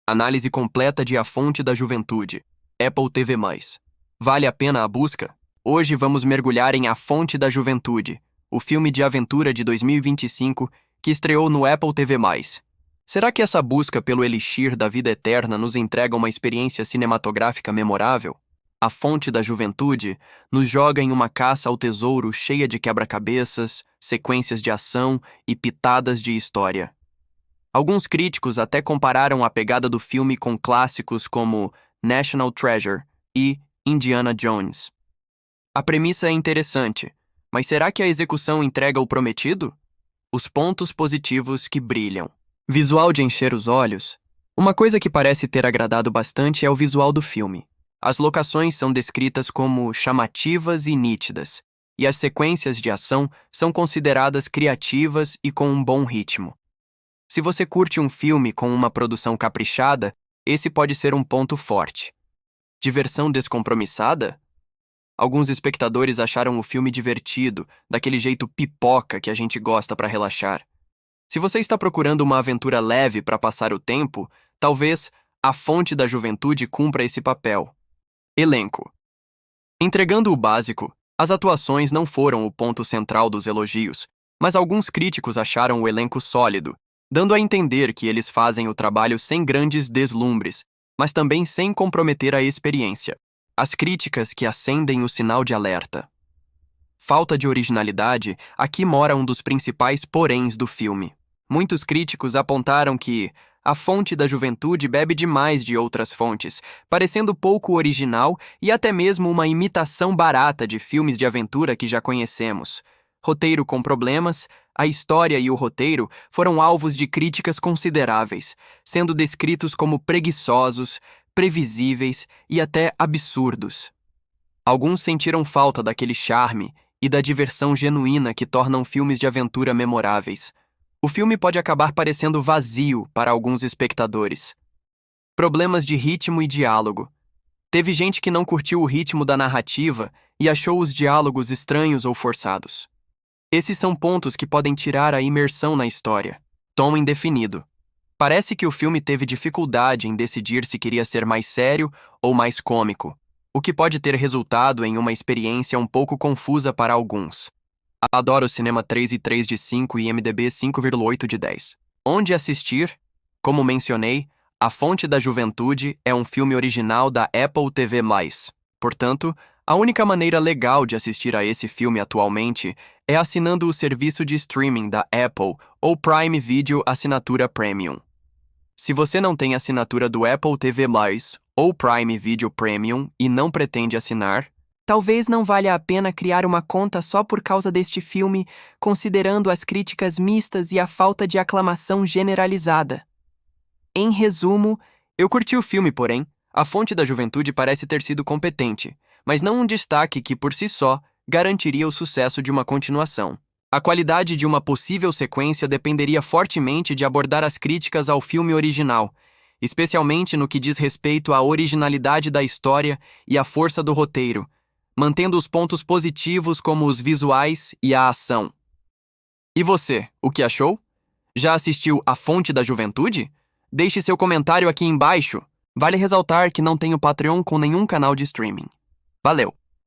Análise completa de A Fonte da Juventude, Apple TV+. Vale a pena a busca? Hoje vamos mergulhar em A Fonte da Juventude, o filme de aventura de 2025 que estreou no Apple TV+. Será que essa busca pelo elixir da vida eterna nos entrega uma experiência cinematográfica memorável? A Fonte da Juventude nos joga em uma caça ao tesouro cheia de quebra-cabeças, sequências de ação e pitadas de história. Alguns críticos até compararam a pegada do filme com clássicos como National Treasure e Indiana Jones. A premissa é interessante, mas será que a execução entrega o prometido? Os pontos positivos que brilham. Visual de encher os olhos. Uma coisa que parece ter agradado bastante é o visual do filme. As locações são descritas como chamativas e nítidas, e as sequências de ação são consideradas criativas e com um bom ritmo. Se você curte um filme com uma produção caprichada, esse pode ser um ponto forte. Diversão descompromissada? Alguns espectadores acharam o filme divertido, daquele jeito pipoca que a gente gosta para relaxar. Se você está procurando uma aventura leve para passar o tempo, talvez A Fonte da Juventude cumpra esse papel. Elenco. Entregando o básico, as atuações não foram o ponto central dos elogios, mas alguns críticos acharam o elenco sólido, dando a entender que eles fazem o trabalho sem grandes deslumbres, mas também sem comprometer a experiência. As críticas que acendem o sinal de alerta. Falta de originalidade, aqui mora um dos principais poréns do filme. Muitos críticos apontaram que A Fonte da Juventude bebe demais de outras fontes, parecendo pouco original e até mesmo uma imitação barata de filmes de aventura que já conhecemos. Roteiro com problemas, a história e o roteiro foram alvos de críticas consideráveis, sendo descritos como preguiçosos, previsíveis e até absurdos. Alguns sentiram falta daquele charme e da diversão genuína que tornam filmes de aventura memoráveis. O filme pode acabar parecendo vazio para alguns espectadores. Problemas de ritmo e diálogo. Teve gente que não curtiu o ritmo da narrativa e achou os diálogos estranhos ou forçados. Esses são pontos que podem tirar a imersão na história. Tom indefinido. Parece que o filme teve dificuldade em decidir se queria ser mais sério ou mais cômico, o que pode ter resultado em uma experiência um pouco confusa para alguns. Adoro Cinema 3,3 de 5 e IMDb 5,8 de 10. Onde assistir? Como mencionei, A Fonte da Juventude é um filme original da Apple TV+. Portanto, a única maneira legal de assistir a esse filme atualmente é assinando o serviço de streaming da Apple ou Prime Video Assinatura Premium. Se você não tem assinatura do Apple TV+, ou Prime Video Premium e não pretende assinar, talvez não valha a pena criar uma conta só por causa deste filme, considerando as críticas mistas e a falta de aclamação generalizada. Em resumo, eu curti o filme, porém, A Fonte da Juventude parece ter sido competente, mas não um destaque que, por si só, garantiria o sucesso de uma continuação. A qualidade de uma possível sequência dependeria fortemente de abordar as críticas ao filme original, especialmente no que diz respeito à originalidade da história e à força do roteiro, mantendo os pontos positivos como os visuais e a ação. E você, o que achou? Já assistiu A Fonte da Juventude? Deixe seu comentário aqui embaixo. Vale ressaltar que não tenho Patreon com nenhum canal de streaming. Valeu!